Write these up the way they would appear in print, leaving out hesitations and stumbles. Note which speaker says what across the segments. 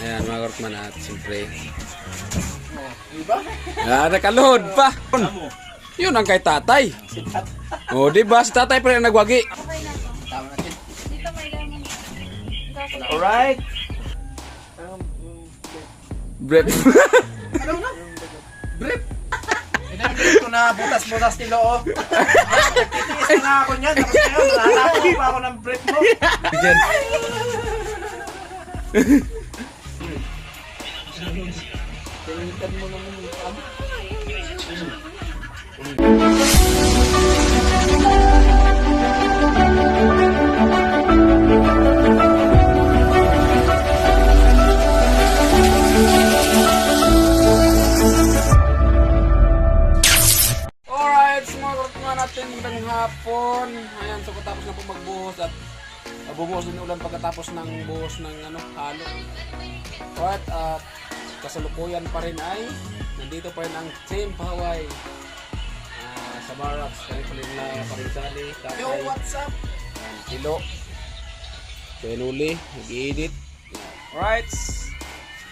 Speaker 1: Ayan mga Kortman at siyempre.
Speaker 2: Diba?
Speaker 1: Nakaluhod pa. Yun ang kay tatay. O diba si tatay pa rin nagwagi.
Speaker 2: Tama natin.
Speaker 3: Dito may lemon.
Speaker 2: Alright.
Speaker 1: Bread.
Speaker 2: Ano na? Brief. Ito na butas-butas ni Loo. Nagtitiis na ako niyan. Tapos ngayon, nahatapo pa ako ng brief mo.
Speaker 1: Diyan.
Speaker 2: Pilitan mo naman yung kama.
Speaker 1: Alright, mga Kortman natin ng hapon. Ayan, so katapos na po magbuhos at bumuhos din ulan pagkatapos ng buhos ng halo. Alright, at kasalukuyan pa rin ay nandito pa rin ang Team Hawaii sa Barracks. Kaya pa rin na Parinsali,
Speaker 2: Yo,
Speaker 1: Tatay,
Speaker 2: what's up?
Speaker 1: Kilo, Benuli, nag-i-edit. Alright,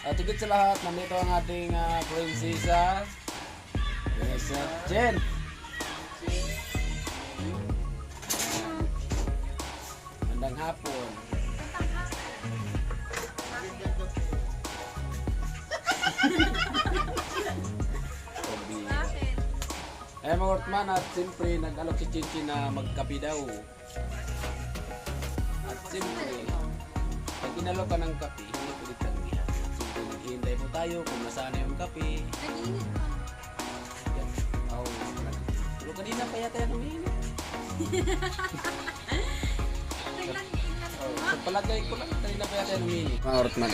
Speaker 1: at higit sa lahat, nandito ang ating prinsesa. Yes, Jen. Magandang hapon. Eh mga Kortman at siyempre nag-alok si Chinchin na magkape daw. At siyempre, pag inalok ka ng kape, hindi pilit lang niya. Siyempre naghihintay po tayo kung nasaan na yung kape.
Speaker 3: Nag-iinit.
Speaker 1: Oh, pero kanina pa yata yan umiinit. Sa palagay ko lang, kanina pa yata yan umiinit. Mga Kortman.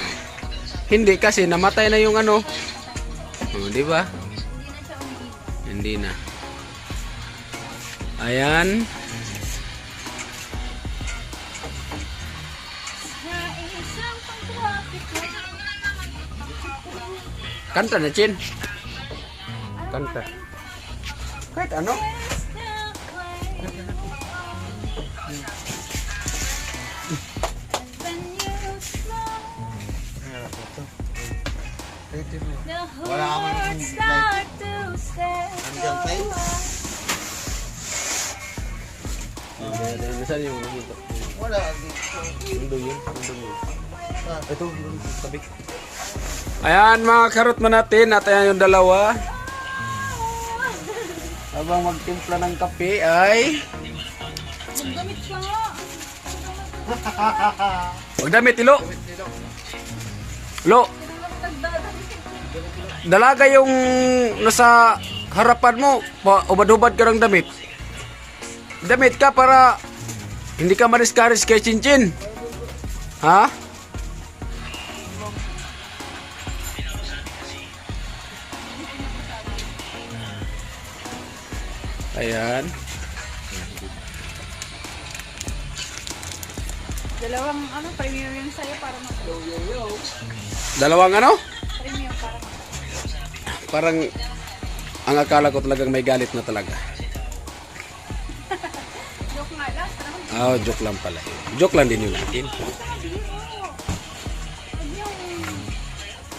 Speaker 1: Hindi kasi namatay na yung ano. Oh, di ba?
Speaker 3: Hindi na siya umiinit.
Speaker 1: Hindi na. Ayan.
Speaker 3: Sa isang pang-traffic na.
Speaker 1: Kanta na, Chin. Kanta. Kahit ano?
Speaker 3: Wala ka man start to step away.
Speaker 1: Nasaan yung nakita?
Speaker 2: Wala dito.
Speaker 1: Nandun yun. Ito, tabi. Ayan mga Kortman natin at ayan yung dalawa. Habang magtimpla ng kape ay
Speaker 3: Magdamit siya.
Speaker 1: magdamit, Ilo. Lo, dalaga yung nasa harapan mo. Ubad-ubad ka ng damit. Damit ka para hindi ka maris-karis kay Chinchin. Ha? Ayan.
Speaker 3: Dalawang premium yung sa'yo para mag-yo-yo-yo.
Speaker 1: Dalawang ano?
Speaker 3: Premium para
Speaker 1: Parang ang akala ko talagang may galit na talaga.
Speaker 3: joke nga lang.
Speaker 1: Oh, joke lang pala. Joke lang din yun natin.
Speaker 3: Huwag yung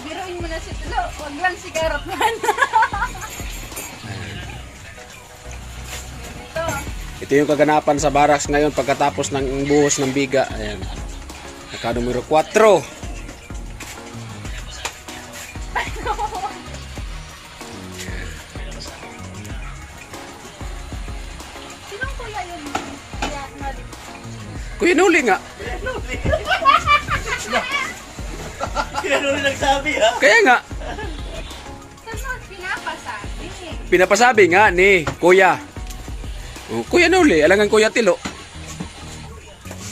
Speaker 3: biruin mo na si Tulo. Huwag lang si Karotman.
Speaker 1: Ito yung kaganapan sa barracks ngayon pagkatapos ng buhos ng biga. Ayan. Naka numero 4.
Speaker 3: Sinong kuya yun? Kuya Mali.
Speaker 1: Kuya Nuli nga.
Speaker 2: Kaya nung nagsabi ha?
Speaker 1: Kaya nga,
Speaker 3: Saan mo pinapasabi?
Speaker 1: pinapasabi nga ni Kuya. Oh, Kuya Nuli, alangan Kuya Tilo.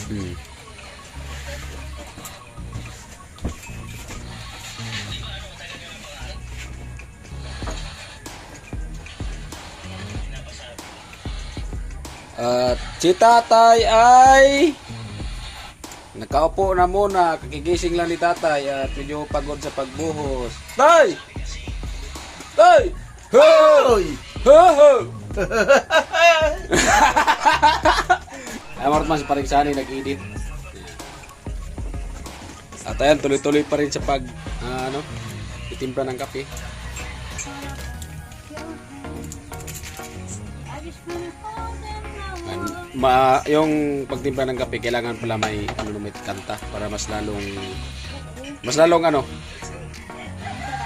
Speaker 1: Hmm. At si tatay ay nakaupo na muna, kagigising lang ni tatay at medyo pagod sa pagbuhos. Tay! Tay! Hoy! Ho! Ay, Kortman, si Paring Sani nag-edit. At ayan, tuloy-tuloy pa rin sa pag, itimpla ng kape. Yung pagtimpla ng kape, kailangan pala may kanta para mas lalong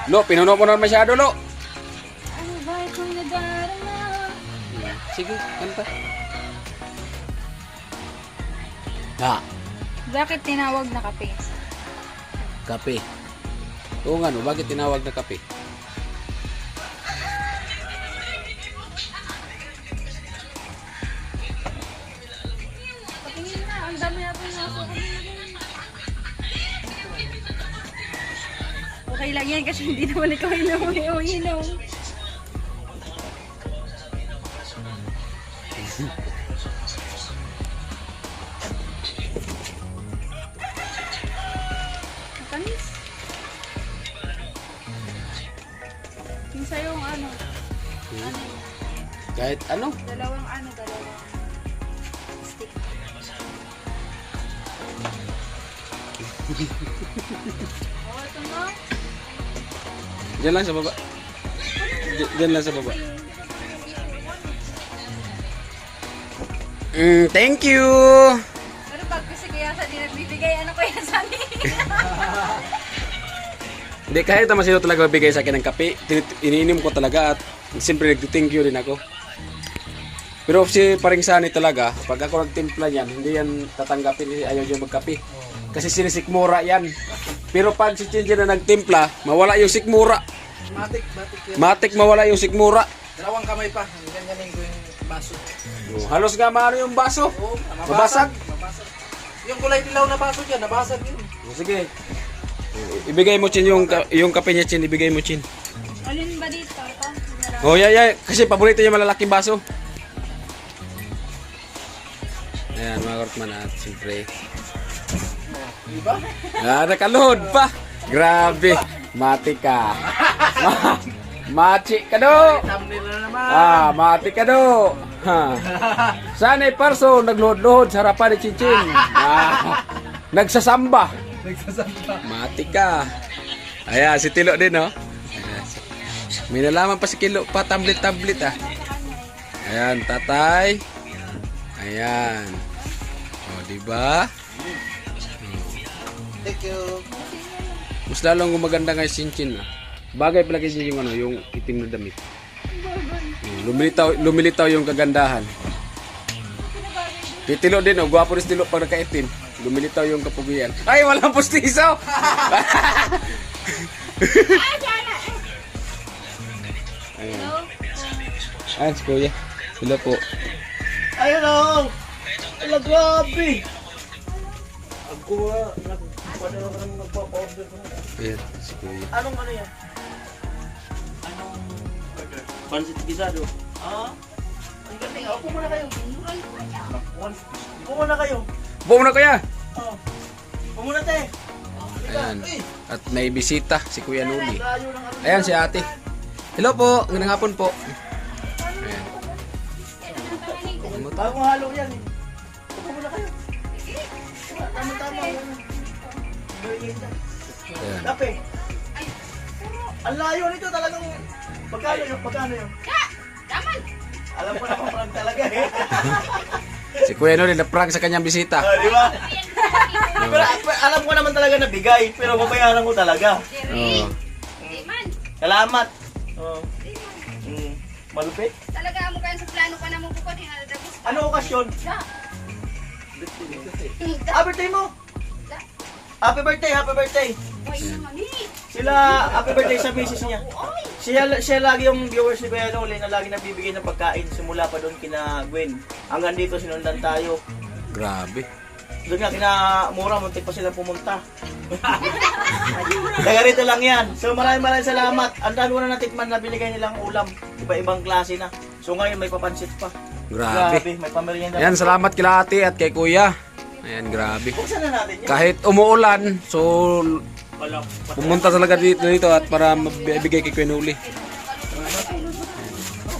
Speaker 1: Lo, pinuno mo na masyado, Lo.
Speaker 3: Ano ba itong nadarama?
Speaker 1: Sige, kanta. Ha,
Speaker 3: Bakit tinawag na kape?
Speaker 1: kape. Oo nga, no, bakit tinawag na kape?
Speaker 3: Patingin na, ang dami natin nasa okay lang yan kasi hindi naman ikaw inom. Matamis. Yung sa'yo ano?
Speaker 1: Kahit ano?
Speaker 3: Dalawang stick. Oh, ito mo.
Speaker 1: Diyan lang sa baba. Diyan lang sa baba. Thank you!
Speaker 3: Pero pag kasi kaya sa di nagbibigay, ano kaya sa akin?
Speaker 1: Hindi, kahit naman sino talaga magbigay sa akin ng kape, iniinom ko talaga at siyempre nag-thank you din ako. Pero si paring Sani talaga, pag ako nagtimpla niyan, hindi yan tatanggapin, ayaw niya magkape. Kasi sinisikmura yan. Pero pag si Chinji na nagtimpla, mawala yung sikmura.
Speaker 2: Matik yan.
Speaker 1: Matik mawala yung sikmura.
Speaker 2: Dalawang kamay pa. Ganyan ko yung baso.
Speaker 1: Halos nga maano yung baso.
Speaker 2: Oo,
Speaker 1: Mabasag.
Speaker 2: Mabasag. Yung kulay dilaw na baso dyan, nabasag yun.
Speaker 1: Sige. Ibigay mo, Chin, yung kape niya, Chin. Ibigay mo, Chin.
Speaker 3: Alin ba dito? Ito?
Speaker 1: Oh, yeah. Kasi paborito niya malalaking baso. Ayan, mga kortman at siyempre.
Speaker 2: Diba?
Speaker 1: Nakaload pa. Grabe. Mati ka. Machi ka do.
Speaker 2: Thumbnail na naman.
Speaker 1: Mati ka do. Sana'y parso nagluhod-luhod sa harapan ni Chinchin. Nagsasamba. Mati ka. Ayan, si Tilo din, no? May nalaman pa si Kilo pa, tablet ah. Ayan, tatay. Ayan. O, diba?
Speaker 2: Thank you.
Speaker 1: Mas lalong gumaganda nga si Chinchin, ah. Bagay pala kay Chinchin yung itim na damit. Lumilitaw yung kagandahan. Titilo din, oh. Gwapo rin si Tilo pag nakaitim. Lumilitaw yung kapugian. Ay, walang pustiso! Ayan. Ayan, si Kuya. Hello po.
Speaker 2: Ayun o! Ala, grabe! Ako paano ka naman magpapa-order ko?
Speaker 1: Ayan, si Kuya.
Speaker 2: Anong ano yan? Anong burger? Pancit Guisado. Ang galing. Upo muna kayo. Upo muna kayo.
Speaker 1: Buo na, Kuya!
Speaker 2: Upo muna, te.
Speaker 1: Ayan. At may bisita, si Kuya Nuli.
Speaker 2: Layo ng ano.
Speaker 1: Ayan, si ate. Hello po, ngayong hapon po. Ayan.
Speaker 2: Bagong halo yan eh. Upo muna kayo. Tama-tama.
Speaker 1: Ayan.
Speaker 2: Kape. Ang layo nito talagang. Pagkano yun? Alam ko na prank talaga eh.
Speaker 1: Si Kuya Nuli na-prank sa kanyang bisita.
Speaker 2: Di ba? Pero alam ko naman talaga na bigay, pero babayaran ko talaga.
Speaker 1: Oo.
Speaker 2: Salamat. Malupit.
Speaker 3: Talaga mo kayo sa plano ka naman po din nadagos.
Speaker 2: Ano okasyon? Birthday mo. Happy birthday, happy birthday.
Speaker 3: Why naman eh?
Speaker 2: Sila, happy birthday sa misis niya. Siya lagi yung viewers ni Kuya Noli na lagi nagbibigay ng pagkain simula pa doon kina Gwen. Hanggang dito sinundan tayo.
Speaker 1: Grabe.
Speaker 2: Doon nga kina Mura, muntik pa sila pumunta. Kaya rito lang yan. So maraming salamat. Ang dami ko na natikman na binigay nilang ulam. Iba-ibang klase na. So ngayon may papansit pa.
Speaker 1: Grabe.
Speaker 2: May pamerienda.
Speaker 1: Ayan, salamat kila ate at kay Kuya. Ayan, grabe.
Speaker 2: Buksan na natin yan.
Speaker 1: Kahit umuulan, so pumunta talaga dito at para mabigay kay Kuya Nuli.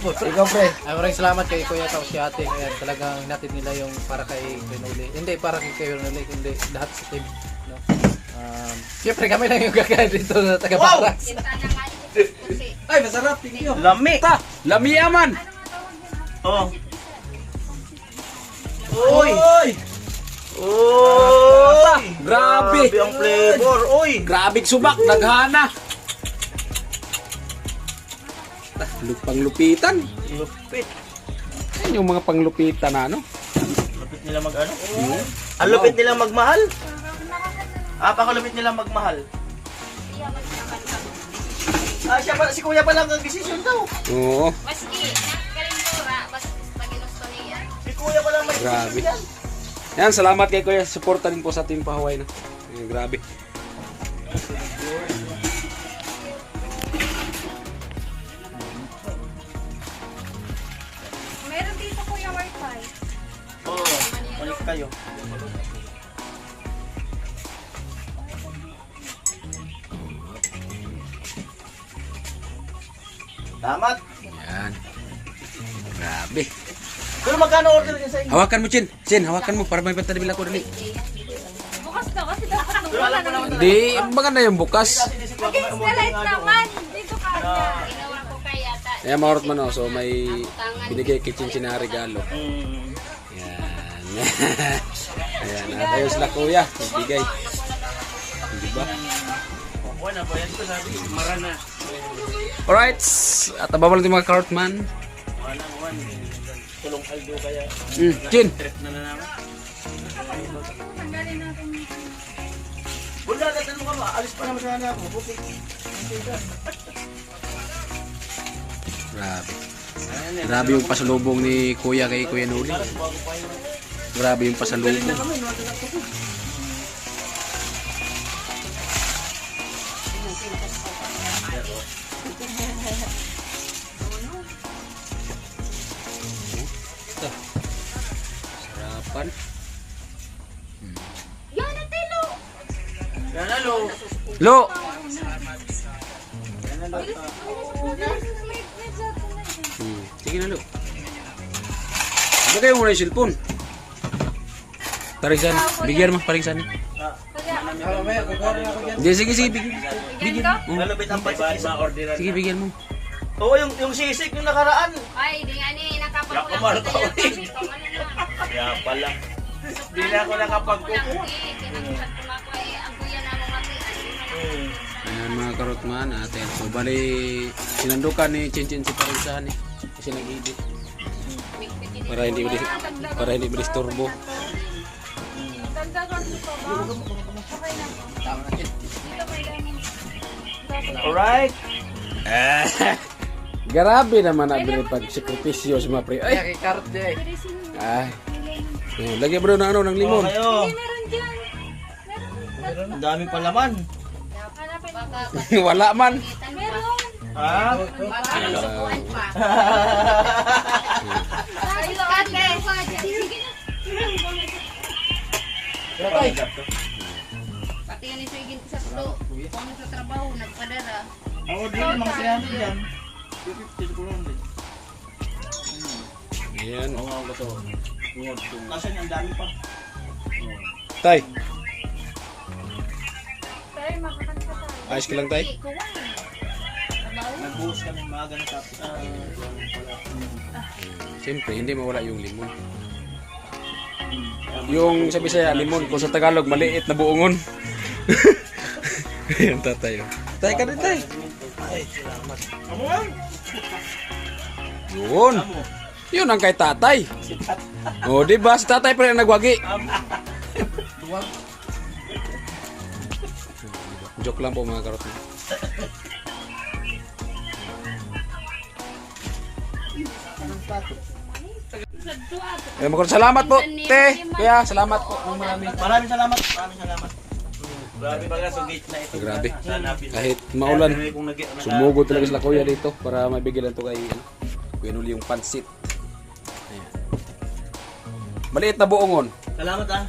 Speaker 1: Ikaw, pre.
Speaker 4: Ay, maraming salamat kay Kuya Tao si ate. Ayan, talagang natin nila yung para kay Kuya Noli. Hindi para kay Kuya Noli, kundi lahat sa team. No? Siyempre kami lang yung gagawin dito na taga-Parax.
Speaker 3: Kita na nga kasi.
Speaker 4: Ay, masarap. Tingin nyo.
Speaker 2: Lami!
Speaker 1: Lami aman.
Speaker 2: Oh. Uy! Uy!
Speaker 1: Grabe.
Speaker 2: ang flavor! Uy!
Speaker 1: Grabe subak, naghana. Panglupitan.
Speaker 2: Lupit.
Speaker 1: Yan yung mga panglupitan na ano.
Speaker 2: Lupit nila mag-ano? Ang lupit nila magmahal? Pakalupit nila magmahal. Siya pala, si kuya pala ang decision daw.
Speaker 1: Oo.
Speaker 3: Maski, nakakalindura, basta pag ginusto niya.
Speaker 2: Si kuya pala may
Speaker 1: Grabe.
Speaker 2: decision yan.
Speaker 1: Yan, salamat kay Kuya. Suporta din po sa Team Pahawaii na. Grabe.
Speaker 3: Meron dito kuya wifi.
Speaker 2: Oo, balik kayo. Tamat.
Speaker 1: Yan. Grabe.
Speaker 2: Pero magkano order niya sa inyo?
Speaker 1: Hawakan mo, Chin. Chin, hawakan mo para may pantalibil ako dali.
Speaker 3: Bukas na kasi dapat nung
Speaker 2: Pero alam ko naman
Speaker 1: Hindi, maganda yung bukas.
Speaker 3: Against the light naman. Dito ka na. Ginawa ko kaya ta.
Speaker 1: Ayan, maurot man oh. So, may binigay kay Chin Chin na regalo.
Speaker 2: Mm.
Speaker 1: Yan. Ayan, at ayun sila Kuya. Bigay. Diba?
Speaker 2: Wala ba yan? Sabi, marana.
Speaker 1: Alright. At ababal natin mga Cartman.
Speaker 2: Wala, tulong Aldo kaya.
Speaker 1: Chin.
Speaker 2: Trip na naman.
Speaker 3: Tanggalin natin.
Speaker 2: Wala, tatanong ka ba? Alis pa naman sana ako. Buti.
Speaker 1: Grabe. Grabe yung pasalubong ni Kuya kay Kuya Noli. Grabe yung pasalubong. Sarapan.
Speaker 3: Yan na tilo.
Speaker 2: Yan, hello.
Speaker 1: Lo! Sige na, Lo. Ano kayo muna yung cellphone? Parisan. Bigyan mo, parisan.
Speaker 4: Mamaya, kukuha rin ako dyan.
Speaker 1: Hindi, sige, sige. Bigyan. Bigyan. Oh,
Speaker 2: Malupit ang pagkakas sa orderan.
Speaker 1: sige, bigyan mo.
Speaker 2: Oo, yung sisig yung nakaraan.
Speaker 3: Ay, di nga ni
Speaker 2: Yakamar
Speaker 3: nakapagpulang
Speaker 2: ka
Speaker 3: sa
Speaker 2: ulit.
Speaker 3: tayo.
Speaker 2: Kaya pala. Di na ako nakapagkuko.
Speaker 3: Kinakulat ko nga ko eh. Ang kuya na mga
Speaker 1: Ayan mga karotman, atin. So, bali, sinandukan ni Chin si Parisan eh. Kasi nag-edit. Para hindi bilis-turbo.
Speaker 3: Dagdagan mo pa ba? Okay na.
Speaker 4: Tama na, Chin.
Speaker 3: Dito may lemon.
Speaker 2: Alright.
Speaker 1: Grabe naman na pag sakripisyo sa mga pre.
Speaker 4: Ay,
Speaker 1: Ay!
Speaker 4: kay Carrot dyan eh.
Speaker 1: Ay! Ayan, lagyan mo ng ano, ng limon.
Speaker 2: Oo, kayo.
Speaker 3: Hindi meron dyan.
Speaker 2: Ang dami pa laman.
Speaker 3: Hanapin mo.
Speaker 1: Wala man.
Speaker 3: Meron.
Speaker 2: Ha?
Speaker 3: Baka nasukuan pa. Sabi ko ate. Sige na.
Speaker 4: Tay.
Speaker 3: Pati yan ito yung sa tulo. Kung sa trabaho, nagpadara.
Speaker 2: Oo, di mga 300 yan. 250 ko lang din.
Speaker 1: Ayan.
Speaker 2: Oo, ako to. Kasi ang dami pa.
Speaker 1: Tay,
Speaker 3: Pero makakanta tayo.
Speaker 1: ayos ka lang tay.
Speaker 3: Kuwan.
Speaker 2: Nag-buhos kami maaga na tapos.
Speaker 1: Siyempre, hindi mawala yung limon. Yung sa Bisaya, limon. Kung sa Tagalog, maliit na buongon. Ayan, tatay. Tay ka din, tay.
Speaker 2: Ay, salamat. Amo lang.
Speaker 1: Yun. Yun ang kay tatay. O, di ba? Si tatay pa rin nagwagi. Joke lang po mga karot. Eh, maraming salamat po, te. Kaya, salamat po.
Speaker 2: Maraming salamat. Maraming salamat. Grabe pala sa gate na ito.
Speaker 1: Grabe.
Speaker 2: Hanapin.
Speaker 1: Kahit maulan,
Speaker 2: Kung
Speaker 1: sumugod talaga sila kuya dito para mabigyan to kay Kuya Noli yung pansit. Ayan. Maliit na buongon.
Speaker 2: Salamat ah.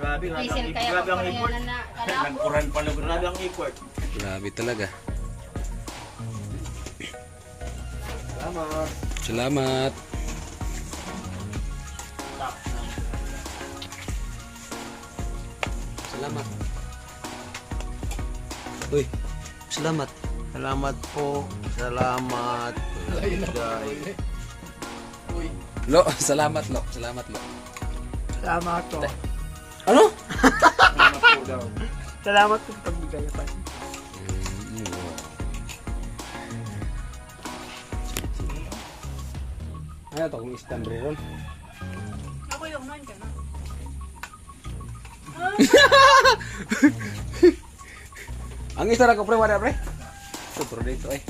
Speaker 2: Grabe,
Speaker 3: Diesel kaya
Speaker 2: grabe ang effort.
Speaker 3: na kalabo.
Speaker 2: Nagkuran pala, grabe ang effort.
Speaker 1: Grabe talaga.
Speaker 2: Salamat.
Speaker 1: Salamat. Salamat. Uy, salamat.
Speaker 2: Salamat po. Salamat. Guys.
Speaker 1: Lo, salamat lo. Salamat lo.
Speaker 2: Salamat po.
Speaker 1: Ano?
Speaker 2: Salamat po daw. Salamat po pagbigay pa.
Speaker 1: Ano to kung stand ron?
Speaker 3: Ako yung man ka na.
Speaker 1: Ang isa ra ko pre, wala pre. Ito pro dito eh.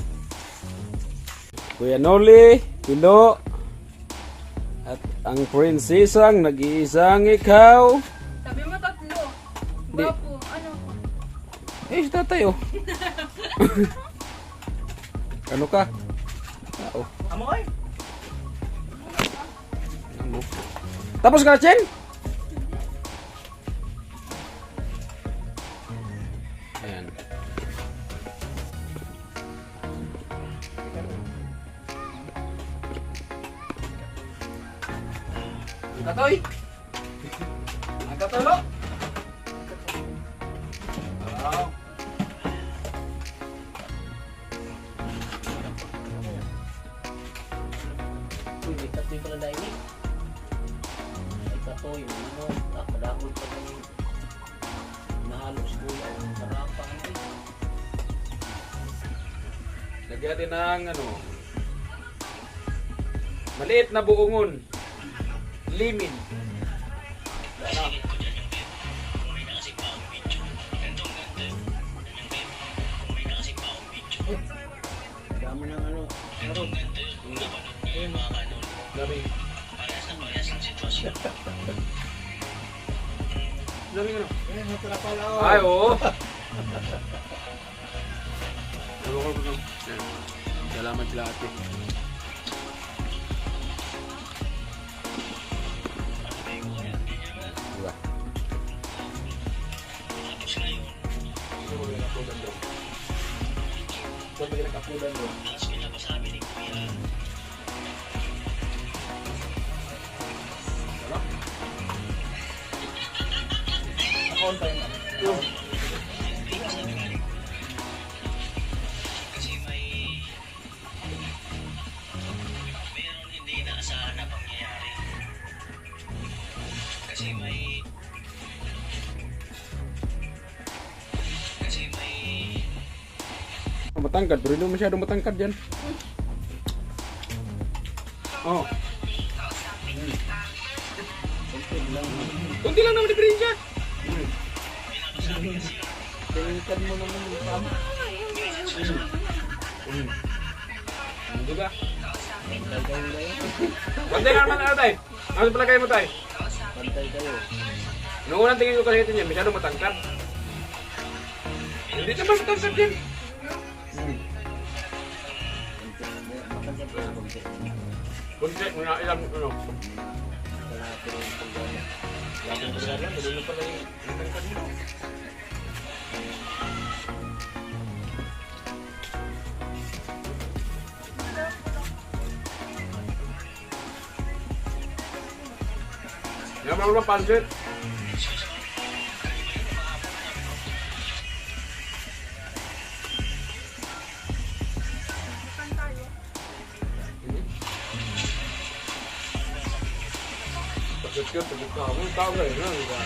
Speaker 1: Kuya Noli, Pilo, at ang prinsesang nag-iisang ikaw.
Speaker 3: Sabi mo tatlo.
Speaker 1: Di.
Speaker 3: Gwapo. Ano?
Speaker 1: Eh, si tatay oh. Ano ka? Oo.
Speaker 2: Amo ay.
Speaker 1: Ano? Tapos ka na, Chen? Ayan. Ang katoy! Ang katolo! Wow!
Speaker 4: Uy, may katoy pala na ini. May katoy, ano, nakadakol pa ng nahalo sa kuya. Marapa ka na.
Speaker 1: Lagyan din ng ano, maliit na buongon. Limin. Ano?
Speaker 4: Dami ng ano, karot.
Speaker 1: Dami. Dami ano?
Speaker 2: Eh, natira pala oh.
Speaker 1: Ay, oo. Salamat sila ate. Diba? Matangkad, pero hindi masyadong matangkad yan. Oh. Kunti lang naman diferensya.
Speaker 4: Tingkan mo naman yung pam.
Speaker 1: Hindi ba? Pantay ka naman ano tayo? Ano sa palagay mo tayo?
Speaker 4: Pantay kayo.
Speaker 1: Noong unang tingin ko kasi ito niya, masyadong matangkad. Hindi naman matangkad yan. Kunti, muna ilang ano.
Speaker 4: Kalahati ng pagdala.
Speaker 1: Lagi ko pala lang, tuloy na pala yung matangkad mo. Yan mga pansit. Pagkakit, pagkakit mo, tao na yun, di ba?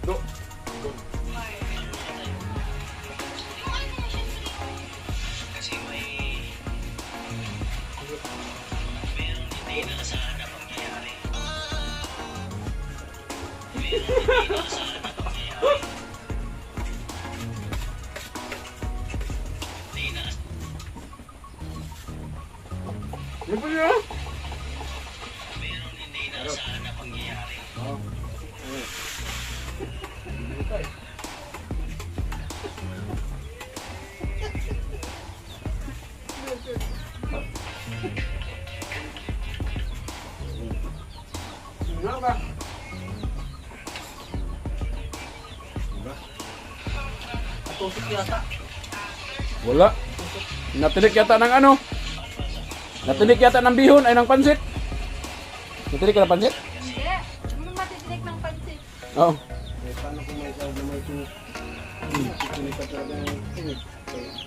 Speaker 1: Do. Ano ba yun?
Speaker 4: yata.
Speaker 1: Wala. Natinik yata ng ano? Natinik yata ng bihon ay ng pansit. Natinik ka ng pansit?
Speaker 3: Hindi. Ano matitinik ng pansit?
Speaker 1: Oo.
Speaker 2: Eh, paano kung may tawag na may tinik? Tinik ka talaga ng tinik.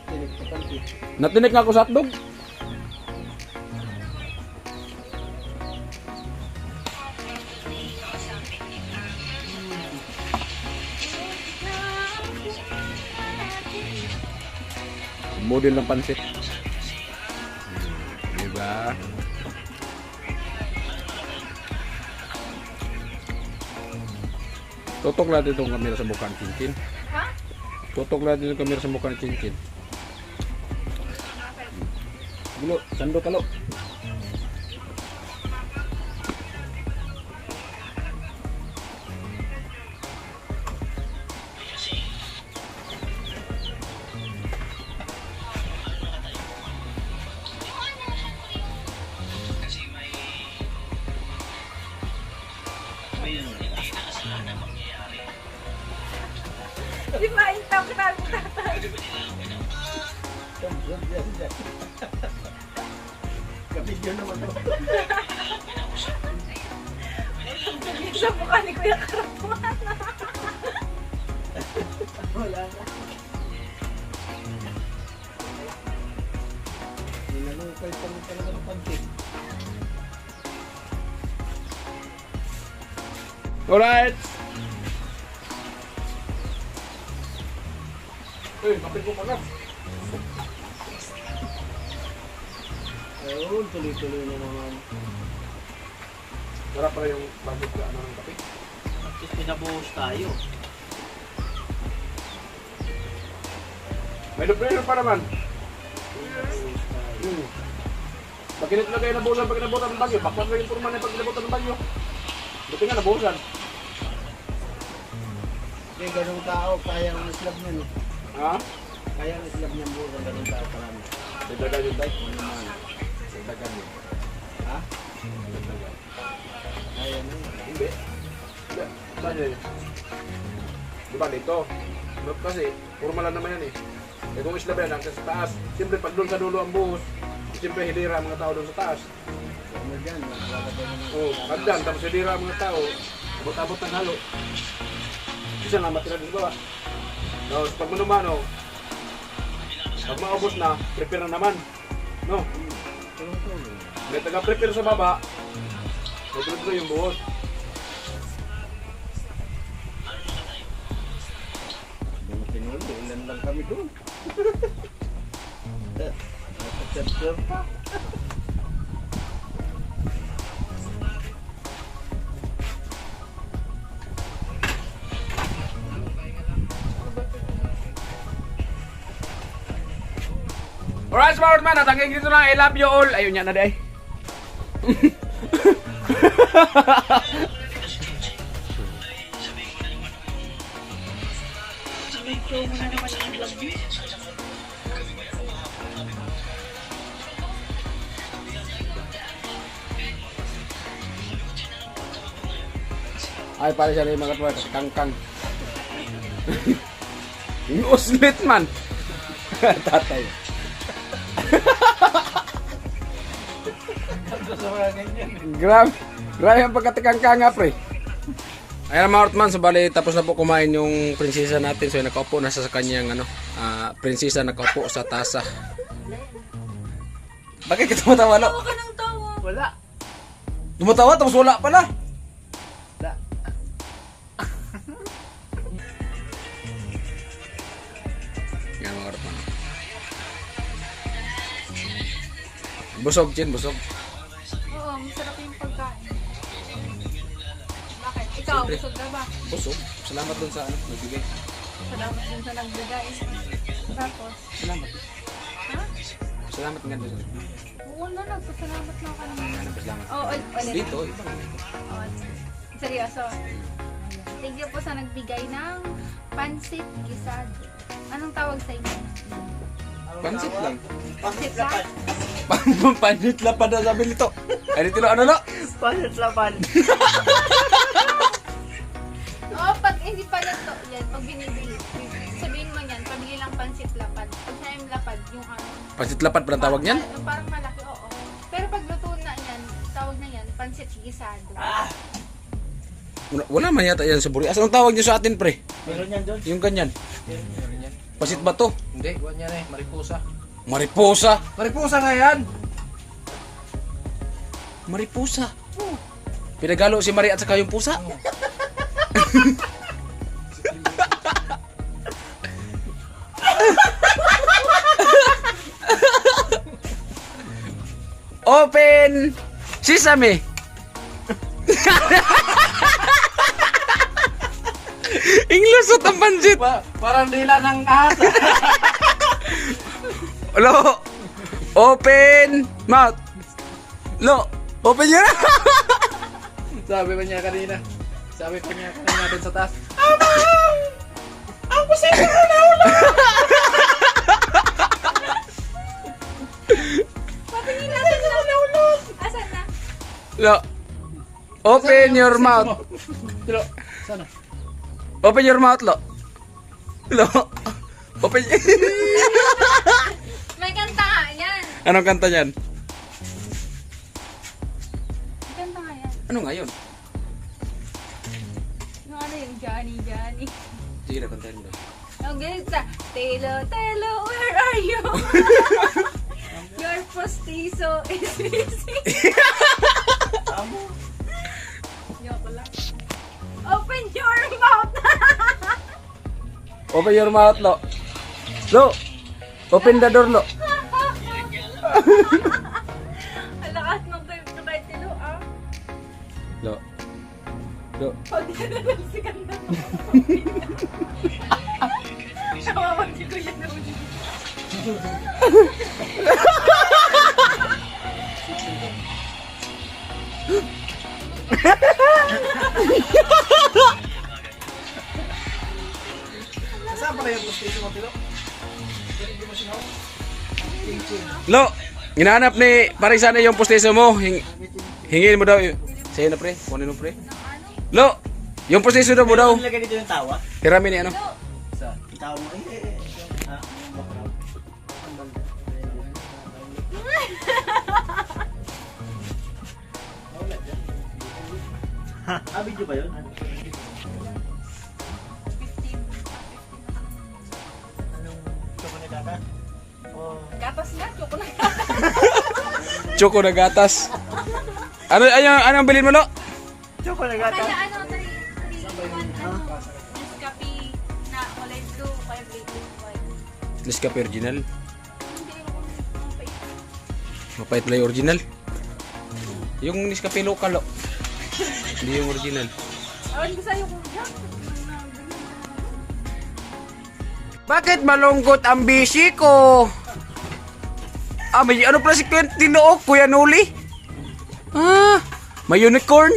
Speaker 2: Tinik ka pansit.
Speaker 1: Natinik nga ako sa hotdog. Model ng pansit. Diba? Tutok natin itong kamera sa mukha ng Chinchin.
Speaker 3: Ha?
Speaker 1: Tutok natin itong kamera sa mukha ng Chinchin. Gulo, sando kalo.
Speaker 3: Di maintaw ka namin tatay.
Speaker 2: Kabigyan naman to.
Speaker 3: Sa mukha ni Kuya Karapuan.
Speaker 2: Wala na. Nilalukay pa rin talaga ng pansit.
Speaker 1: Alright! Uy, kapit ko pala.
Speaker 2: Ayun, tuloy-tuloy na naman.
Speaker 1: Sarap pala yung budget ka, ano ng kapit.
Speaker 4: At least pinabuhos tayo.
Speaker 1: May no-brainer pa naman. Pag kinit na kayo nabuhusan pag nabuhusan ng bagyo, bakit na yung purman na pag nabuhusan ng bagyo? Buti nga nabuhusan.
Speaker 2: Hindi, ganung tao, kaya ang islab niyan.
Speaker 1: Ha?
Speaker 2: Kaya ang islab niyan buo ng ganung tao karami.
Speaker 1: Dagdagan yun tayo.
Speaker 2: Ano naman?
Speaker 1: Dagdagan yun.
Speaker 2: Ha?
Speaker 1: Dagdagan.
Speaker 2: Kaya na.
Speaker 1: Hindi. Hindi. Saan yun? Diba dito? Kasi, formal lang naman yan eh. Eh kung isla ba yan, hanggang sa taas. Siyempre pag doon sa dulo ang buhos, siyempre hilira ang mga tao doon sa taas.
Speaker 2: Ano dyan? Lalagay mo ng...
Speaker 1: Oo, hagdan, tapos hilira ang mga tao. Abot-abot ng halo. Isa nga matira din ba? Tapos pag manumano, pag maubos na, prepare na naman. No?
Speaker 2: Tulong-tulong.
Speaker 1: May taga-prepare sa baba, may tuloy yung buhos.
Speaker 2: Yung tinulo, ilan lang kami doon. Nakachapter pa.
Speaker 1: Alright, smart man, at hanggang dito lang, I love you all. Ayun yan na day.
Speaker 3: Ikaw mo na naman yung vlog mo.
Speaker 1: Ay, pala siya na yung mga tuwa, kasi kangkang. Yung uslit man. Tatay. Grabe. Grabe ang pagkatikangkang nga, pre. Ayan mga Ortman, so bali tapos na po kumain yung prinsesa natin. So nakaupo na sa kanyang ano, prinsesa nakaupo sa tasa. Bakit ka tumatawa, no?
Speaker 3: Tawa ka ng tawa.
Speaker 2: Wala.
Speaker 1: Tumatawa tapos wala pala.
Speaker 2: Wala.
Speaker 1: Yan mga Ortman. Busog, Chin, busog.
Speaker 3: Oo, masarap yung pagkain. Bakit? Ikaw,
Speaker 1: Siyempre.
Speaker 3: busog na ba?
Speaker 1: Busog. Salamat dun sa ano, nagbigay.
Speaker 3: Salamat din sa nagbigay. Tapos,
Speaker 1: Salamat.
Speaker 3: ha?
Speaker 1: Salamat nga dun.
Speaker 3: Oo na, nagpasalamat lang ka naman.
Speaker 1: Salamat.
Speaker 3: Oo, ulit.
Speaker 1: Dito, ibang.
Speaker 3: Oo, seryoso. Thank you po sa nagbigay ng pansit gisado. Anong tawag sa inyo?
Speaker 1: Pansit lang.
Speaker 3: Pansit lang?
Speaker 1: Pansit lang pa na sabi nito. Ay, dito ano no?
Speaker 2: Pansit laban.
Speaker 3: Oo, pag hindi pala to, yan, pag binibili, sabihin mo yan, pabili lang lapad, yung ano.
Speaker 1: Pansit lapad pa ang tawag niyan?
Speaker 3: Parang malaki, oo. Pero pag luto na yan, tawag na yan, pansit gisado.
Speaker 1: Wala man yata yan sa Buri. Asa ang tawag niyo sa atin, pre?
Speaker 4: Meron yan doon.
Speaker 1: Yung ganyan.
Speaker 2: Meron yan.
Speaker 1: Pansit ba to?
Speaker 2: Hindi, huwag yan eh. Mariposa.
Speaker 1: Mariposa.
Speaker 2: Mariposa nga yan!
Speaker 1: Mariposa. Pinagalo si Maria at saka yung pusa. Open Sesame. Inglusot ang pansit.
Speaker 2: Parang dila ng ahas.
Speaker 1: Lo. Open mouth. Lo. Open yun.
Speaker 2: Sabi pa niya kanina. Sabi pa niya kanina doon sa taas.
Speaker 3: Patingin natin na. Asan na?
Speaker 1: Lo. Open your mouth.
Speaker 2: Tilo, sana.
Speaker 1: Open your mouth, Lo. Lo. Open.
Speaker 3: May kanta nga yan.
Speaker 1: Anong kanta niyan?
Speaker 3: May kanta nga yan.
Speaker 1: Ano nga yun?
Speaker 3: Yung ano yung Johnny, Johnny.
Speaker 1: Sige na, kantahin mo.
Speaker 3: Ang ganit sa, Telo, Telo, where are you? Your postizo is missing. Yoko lang. Open your mouth!
Speaker 1: Open your mouth, Lo. Lo. Open the door, Lo.
Speaker 3: Ang lakas ng kay Telo, ah.
Speaker 1: Lo. Lo.
Speaker 3: Pag nalalang si kanta mo. Nawawag si Kuya na uli.
Speaker 2: Saan pala yung gusto mo, Tilo? Hindi mo sinaw?
Speaker 1: Lo. Hinahanap ni parang sana yung pustiso mo. Hingin mo daw. Sa'yo na, pre. Kunin mo, pre. Lo. Yung pustiso daw mo daw.
Speaker 4: Nilagay dito yung tawa.
Speaker 1: Hirami ni ano.
Speaker 2: Saan?
Speaker 4: Yung tawa mo. Ha? Ah, video ba yun? Anong choco na kaka? Oh.
Speaker 3: Gatas na, choco na.
Speaker 1: Choco na gatas. Ano ang bilhin mo, Lo?
Speaker 4: Choco na kaka?
Speaker 3: Kaya ano, 3-1, Nescafe na kulay blue, kaya black white.
Speaker 1: Nescafe original.
Speaker 3: Hindi ko kung pait.
Speaker 1: Mapait lang yung original. Yung Nescafe local, Lo. Hindi yung original.
Speaker 3: Awan ko sa'yo kung dyan.
Speaker 1: Bakit malungkot ang bisi ko? Ah, may ano pala si Quintino, Kuya Noli? Ah, may unicorn?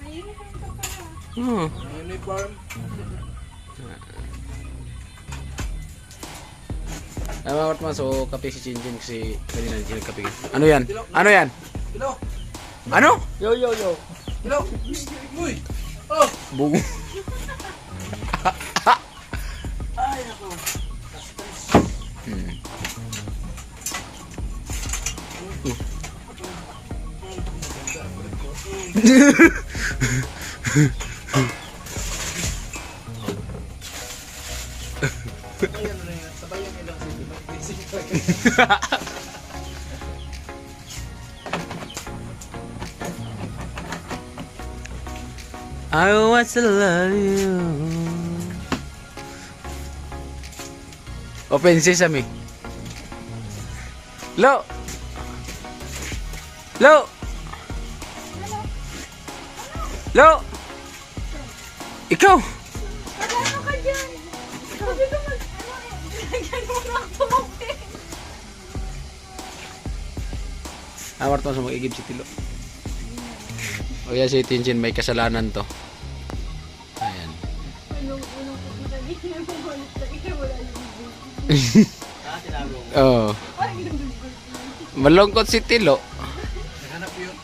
Speaker 3: May uniform ka pala.
Speaker 1: Hmm.
Speaker 2: Uniform.
Speaker 1: Mawat mo, so kape si Chinjin kasi kanina hindi nagkape. Ano yan? Ano yan?
Speaker 2: Tilo!
Speaker 1: Ano?
Speaker 4: Yo, yo, yo.
Speaker 2: Tilo! Uy! Oh!
Speaker 1: Bungo.
Speaker 2: Ay, ako. Sabayan na yan. Sabayan nyo lang si
Speaker 1: I want to love you. Open sesame. Lo. Lo. Lo. Ikaw.
Speaker 3: Ano ka dyan? Sabi ko mag, ano eh, lagyan mo na ako open.
Speaker 1: Amar to sa mag-igib si Tilo. O yan si Tinjin, may kasalanan to. Ayan.
Speaker 3: Unong ko kanina mo malit na ikaw wala yung
Speaker 4: Ah, tinago mo.
Speaker 1: Oh.
Speaker 3: Parang yung
Speaker 1: Malungkot si Tilo.
Speaker 2: Naghanap yun.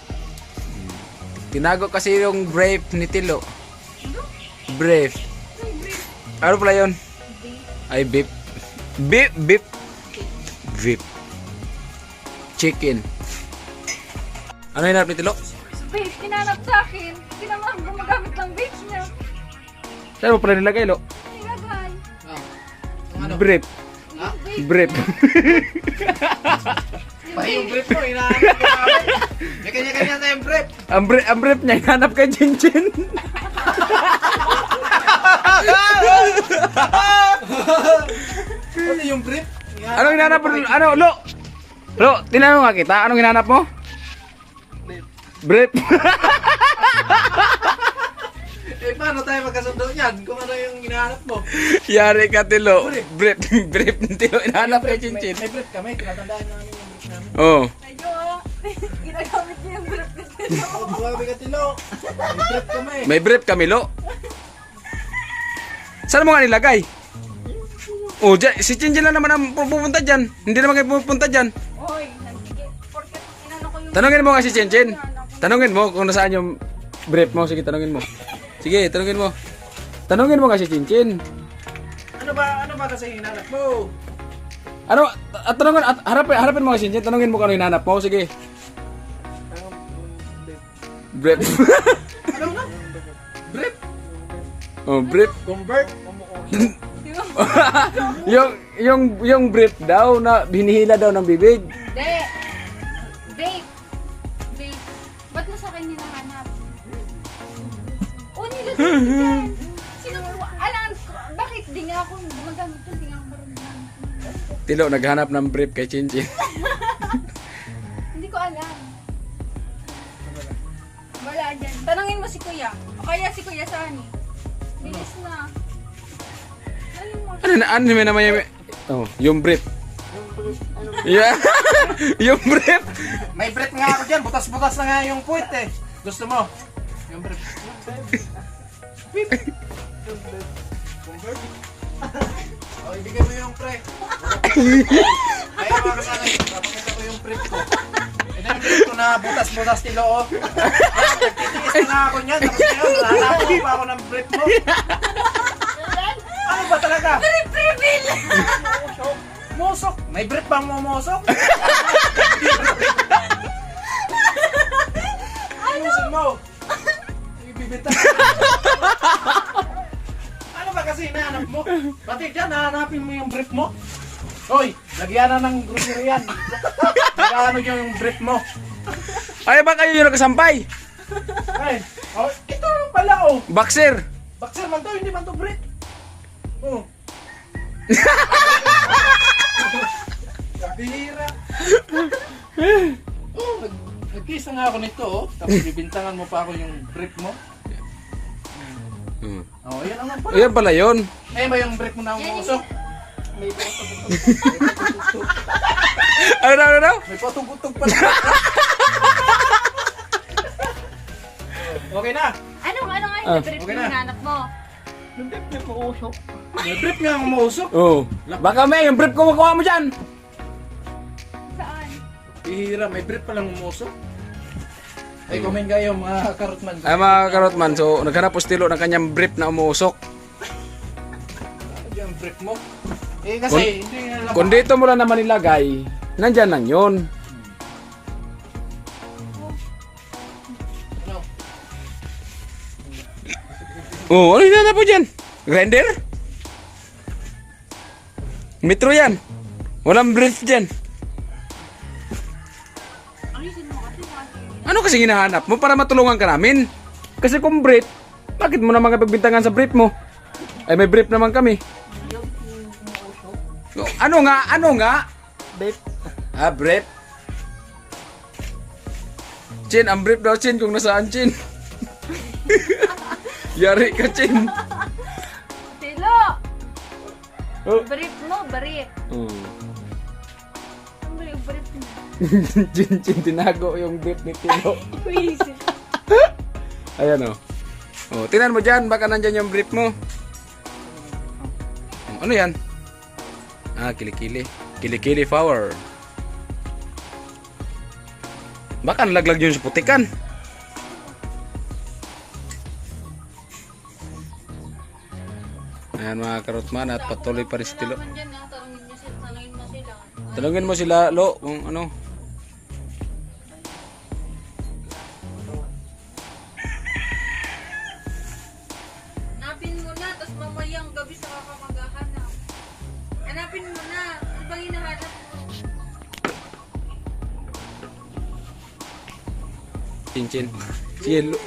Speaker 1: Tinago kasi yung brave ni Tilo. Brave. Ano pala yun? Ay, beep. Beep, beep. Beef. Chicken. Ano hinarap ni Tilo?
Speaker 3: Babe, kinanap sa akin. Hindi naman gumagamit ng babes niya.
Speaker 1: Saan mo pala nilagay, Lo?
Speaker 3: Nilagay.
Speaker 2: Ano?
Speaker 1: Brief.
Speaker 2: Ha?
Speaker 1: Brief.
Speaker 2: Pa yung brief mo, hinahanap ko namin. May kanya-kanya tayong brief.
Speaker 1: Ang brief niya, hinanap kay Chinchin.
Speaker 2: Ano yung brief?
Speaker 1: Anong hinanap mo? Ano, Lo? Lo, tinanong nga kita. Anong hinanap mo? Brief.
Speaker 2: Eh, paano tayo magkasundo niyan? Kung ano yung hinahanap mo?
Speaker 1: Yari ka, Tilo. Brief. Brief. Tilo, hinanap kay Chinchin.
Speaker 2: May brief kami, tinatandaan namin yung brief namin.
Speaker 1: Oo.
Speaker 3: Medyo, ginagamit niya yung brief nito.
Speaker 2: Oh, buwabi ka, Tilo. May brief kami.
Speaker 1: May brief kami, Lo. Saan mo nga nilagay? Oh, si Chinchin lang naman ang pupunta dyan. Hindi naman kayo pupunta dyan.
Speaker 3: Oy, nagsige. Porque inano ko yung...
Speaker 1: Tanungin mo nga si Chinchin. Tanungin mo kung nasaan yung brief mo. Sige, tanungin mo. Sige, tanungin mo. Tanungin mo nga si Chinchin.
Speaker 2: Ano ba kasi hinahanap mo?
Speaker 1: Ano? At tanungin, harapin mo nga si Chinchin. Tanungin mo kung ano hinanap mo. Sige. Brief.
Speaker 2: Ano na? Brief?
Speaker 1: Oh, brief.
Speaker 2: Convert?
Speaker 1: yung brief daw na hinihila daw ng bibig.
Speaker 3: Hindi. Vape. Vape. Ba't mo sa akin hinahanap? O, nilagay ko dyan. Sino mo? Alam ko, bakit di nga ako gumagamit ito? Di nga ako marunong.
Speaker 1: Tilo, naghanap ng brief kay Chinchin.
Speaker 3: Hindi ko alam. Wala dyan. Tanungin mo si Kuya. O kaya si Kuya Sani. Bilis na.
Speaker 1: Ano naman yung... Oh, yung brief. Yeah. Yung brief.
Speaker 2: May brief nga ako dyan. Butas-butas na nga yung puwit eh. Gusto mo? Yung brief. Beep. Yung brief. Convert? O, ibigay mo yung pre. Kaya mga kasama, papakita ko yung brief ko. Ito yung brief ko na butas-butas nilo oh. Nagtitiis na nga ako niyan. Tapos ngayon, nahanapo pa ako ng brief mo. Ano ba talaga?
Speaker 3: Reveal!
Speaker 2: Musok. May brief bang mumusok? Ayusin mo. Ibibita. Ano ba kasi hinahanap mo? Pati dyan, hahanapin mo yung brief mo. Hoy, lagyan na ng grocery yan. Nagano yung brief mo.
Speaker 1: Ay, ba kayo yung nakasampay?
Speaker 2: Ay, oh, ito pala oh.
Speaker 1: Boxer.
Speaker 2: Boxer man to, hindi man to brief. Oh. Bihira. Oh, nag-kiss na nga ako nito oh. Tapos bibintangan mo pa ako yung brief mo. Oh, yan ang pala.
Speaker 1: Ayan pala yun.
Speaker 2: Eh, ba yung brief mo na umusok? May
Speaker 1: Ano?
Speaker 2: may patugtog pala. Okay na.
Speaker 3: Ano nga yung brief
Speaker 2: okay
Speaker 3: na
Speaker 2: na.
Speaker 3: hinahanap mo?
Speaker 2: May brief nga ang umusok.
Speaker 1: Oh. Baka may, yung brief ko makuha mo dyan.
Speaker 3: Saan?
Speaker 2: Bihira, may brief palang umusok. Ay, comment kayo mga karotman.
Speaker 1: Ay mga karotman, so naghanap po si Tilo ng kanyang brief na umuusok.
Speaker 2: Yung brief mo. Eh kasi, hindi nga
Speaker 1: Kung dito mo lang naman nilagay, nandyan lang yun.
Speaker 2: Ano?
Speaker 1: Oh, ano hinanap po dyan? Grinder? Metro yan. Walang brief dyan.
Speaker 3: Ayusin mo kasi kasi.
Speaker 1: Ano kasi hinahanap mo para matulungan ka namin? Kasi kung brief, bakit mo naman kapagbintangan sa brief mo? Ay may brief naman kami. Ano nga?
Speaker 2: Brief.
Speaker 1: Ah, brief. Chin, ang brief daw, Chin, kung nasaan, Chin. Yari ka, Chin.
Speaker 3: Tilo!
Speaker 1: Oh.
Speaker 3: Brief mo, brief.
Speaker 1: Oh.
Speaker 3: Ano ba yung brief mo?
Speaker 1: Chin, tinago yung brief ni Tilo.
Speaker 3: Crazy.
Speaker 1: Ayan o. Oh, tingnan mo dyan, baka nandyan yung brief mo. Ano yan? Ah, kilikili. Kilikili flower. Baka nalaglag yun sa putikan. Ayan mga karotman at patuloy pa rin si Tilo.
Speaker 3: Dyan na, tanongin mo sila.
Speaker 1: Tanungin mo sila, Lo, kung ano.
Speaker 3: Hanapin mo na, tapos mamayang gabi sa kakamaghahanap. Hanapin mo na. Ano bang hinahanap mo?
Speaker 1: Cincin. Sige, Lo.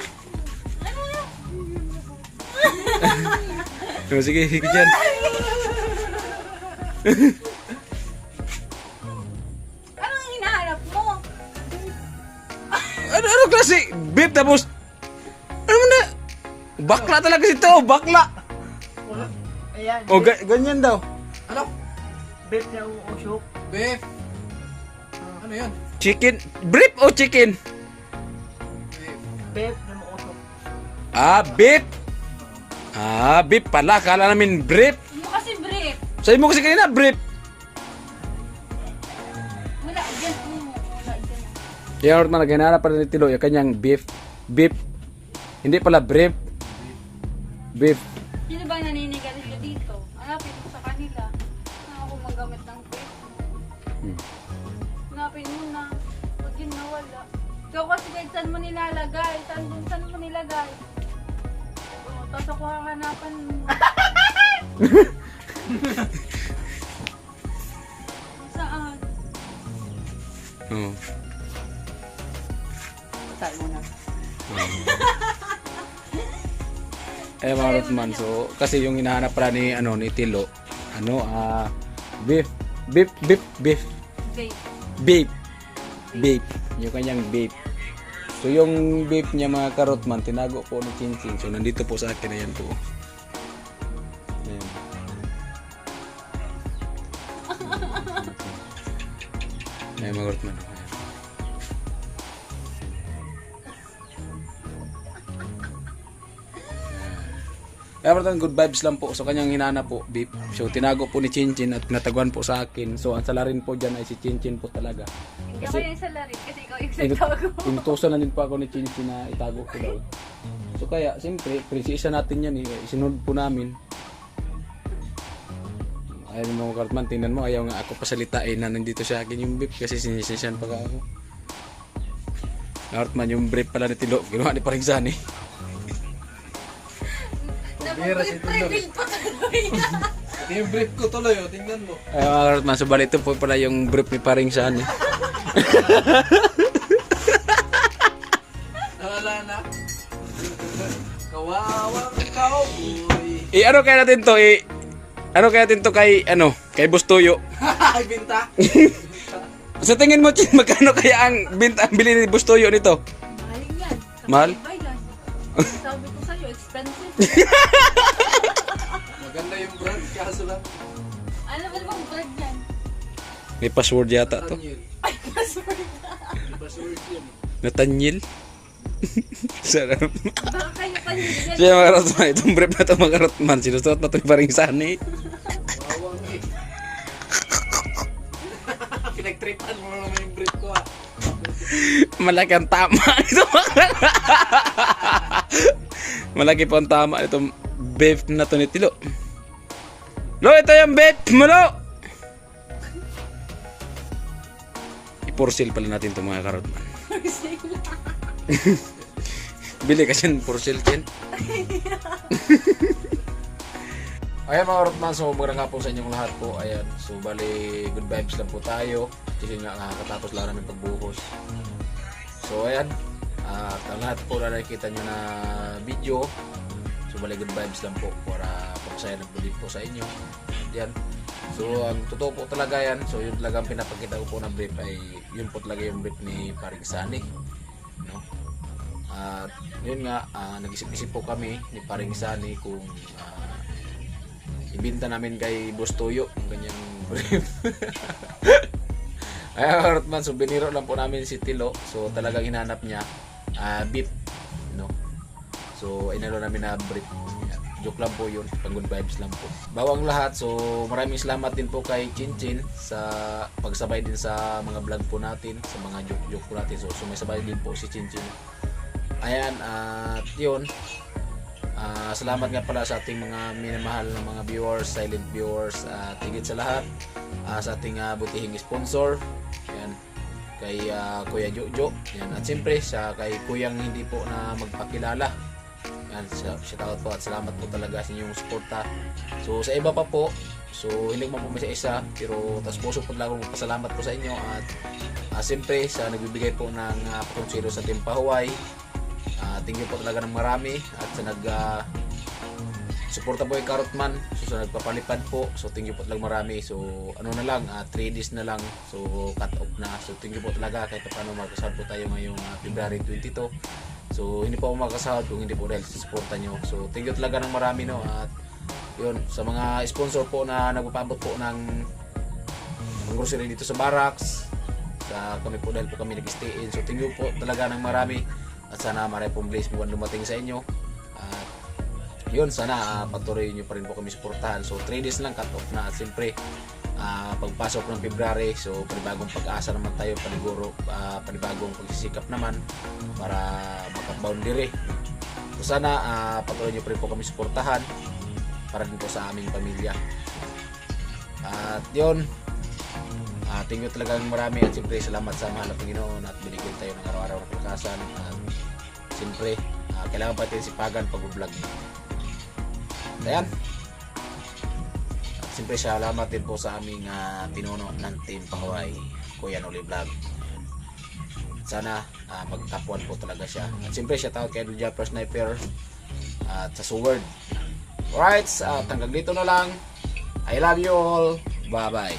Speaker 1: Oh, sige, sige dyan.
Speaker 3: Anong hinahanap mo?
Speaker 1: Ano klase? Babe, tapos... Ano mo na? Bakla talaga si Tao, bakla.
Speaker 2: Ayan.
Speaker 1: O, ganyan daw.
Speaker 2: Ano?
Speaker 4: Beef na uusok.
Speaker 2: Beef. Ano yun?
Speaker 1: Chicken. Brief o chicken?
Speaker 2: Beef.
Speaker 4: Beef na uusok.
Speaker 1: Ah, beef. Ah, beef pala. Kala namin brief.
Speaker 3: Ano kasi brief?
Speaker 1: Sabi mo kasi kanina, brief.
Speaker 3: Wala dyan. Wala dyan.
Speaker 1: Kaya orot man, naghanap pa rin ni Tilo, yung kanyang beef. Beef. Hindi pala brief. Beef.
Speaker 3: Sino ba naninigarilyo dito? Hanapin mo sa kanila. Saan ako magamit ng brief? Hanapin mo na. Pag yun nawala. Ikaw kasi kahit saan mo nilalagay? Saan mo nilagay? Oh, tapos ako hahanapan mo. Saan?
Speaker 1: Oh.
Speaker 2: Patay mo na.
Speaker 1: Eh mga Rotman, so kasi yung hinahanap pala ni ni Tilo, beef, beef, beef, beef,
Speaker 3: Babe.
Speaker 1: beef, beef, yung kanyang beef. So yung beef niya mga karotman, tinago po ni Chinchin. So nandito po sa akin, ayan po. Ayan. Ayan mga karotman. Ayan. Kaya parang good vibes lang po. So kanyang hinanap po, beef. So tinago po ni Chinchin at nataguan po sa akin. So ang salarin po dyan ay si Chinchin po talaga.
Speaker 3: Hindi ako yung isa larin kasi ikaw yung
Speaker 1: Inut-
Speaker 3: nagtago.
Speaker 1: Inutusan na din po ako ni Chinchin na itago ko daw. So kaya, siyempre, prinsesa natin yan eh. Isinunod po namin. Ayun mga kartman, tingnan mo, ayaw nga ako pasalitain na nandito sa akin yung beef kasi sinisisyan pa ako. Kartman, yung brief pala ni Tilo, ginawa ni Paringsani.
Speaker 3: Napag-reveal pa tuloy.
Speaker 2: Yung brief ko tuloy, oh. Tingnan mo.
Speaker 1: Ay mga kartman, subalit ito po pala yung brief ni Paringsani.
Speaker 2: Wala na. Kawawang cowboy.
Speaker 1: Ano kaya natin to? Ano kaya natin to kay, kay Bustoyo?
Speaker 2: Ay, binta.
Speaker 1: Sa tingin mo, Chin, magkano kaya ang bili ni Bustoyo nito?
Speaker 3: Mahaling yan.
Speaker 1: Mahal?
Speaker 3: Kapag yan. Sabi ko sa'yo, expensive.
Speaker 2: Maganda yung brand, kaso lang.
Speaker 3: Ano ba bang brand yan?
Speaker 1: May password yata to.
Speaker 2: Tanyil.
Speaker 3: Ay, password.
Speaker 2: Password yun.
Speaker 1: Natanyil. Sarap.
Speaker 3: Baka kayo pa nyo.
Speaker 1: Siya mga karotman, itong brief na ito mga karotman, sinusuot na ito ni Paringsani.
Speaker 2: Kawawang eh. Pinagtripan mo naman yung brief ko, ah.
Speaker 1: Malaki ang tama ito. Malaki po ang tama itong beef na to ni Tilo. Lo, ito yung beef mo, Lo! I-for-sale pala natin itong mga karotman. Bili ka dyan, for sale dyan. Ayan mga karotman, so magandang hapon sa inyong lahat po. Ayan, so bali good vibes lang po tayo. Kasi nga nakakatapos lang namin pagbuhos. So ayan, at ang lahat po na nakikita nyo na video, so bali good vibes lang po para pagsaya ng bulit po sa inyo. Yan. So ang totoo po talaga yan, so yun talagang pinapakita ko po na brief ay yun po talaga yung brief ni Paringsani, no? At yun nga, nag-isip-isip po kami ni Paringsani kung ibinta namin kay Bustoyo ang ganyang brief. Ay, Karotman, so biniro lang po namin si Tilo. So talagang hinanap niya beef, no? So inalo namin na brief. Joke lang po yun, pang good vibes lang po. Bawang lahat, so maraming salamat din po kay Chinchin sa pagsabay din sa mga vlog po natin, sa mga joke po natin. So sumaysabay din po si Chinchin. Ayan, at yun, Salamat nga pala sa ating mga minamahal na mga viewers, silent viewers, at higit sa lahat sa ating butihing sponsor. Yan, kay Kuya Jojo. Yan, at siyempre sa kay Kuyang hindi po na magpakilala. Yan, shout out po at salamat po talaga sa inyong suporta. So sa iba pa po, so hindi ko man po isa, pero tas puso po lang akong pasalamat po sa inyo at siyempre sa nagbibigay po ng pakonsilo sa Team Pahuway. Thank you po talaga ng marami at sa suporta po kay Karotman, so sa nagpapalipad po, so thank you po talaga marami. So ano na lang, 3 days na lang, so cut off na. So thank you po talaga kahit paano magkasahod po tayo ngayong February 22. So hindi po ako magkasahod kung hindi po dahil sa suporta nyo. So thank you talaga ng marami, no. At yun, sa mga sponsor po na nagpapaabot po ng grocery dito sa Barracks, sa kami po dahil po kami nag-stay in. So thank you po talaga ng marami at sana marami pong bless mo dumating sa inyo. At yun, sana patuloy nyo pa rin po kami suportahan. So 3 days lang cut off na at siyempre pagpasok ng February, so panibagong pag-asa naman tayo, panibagong pagsisikap naman para makaboundary. So sana patuloy nyo pa rin po kami suportahan para din po sa aming pamilya. At yun, thank you talagang marami at siyempre salamat sa mahal na Panginoon at binigyan tayo ng araw-araw na kalakasan. At siyempre kailangan pa natin sipagan pag-vlog. Ayan. At siyempre salamat din po sa aming pinuno ng Team Pahuway, Kuya Noli Vlog. Sana magtapuan po talaga siya. At siyempre shout out kay Idol Japper Sniper at sa Sword. Alright, at hanggang dito na lang. I love you all. Bye bye.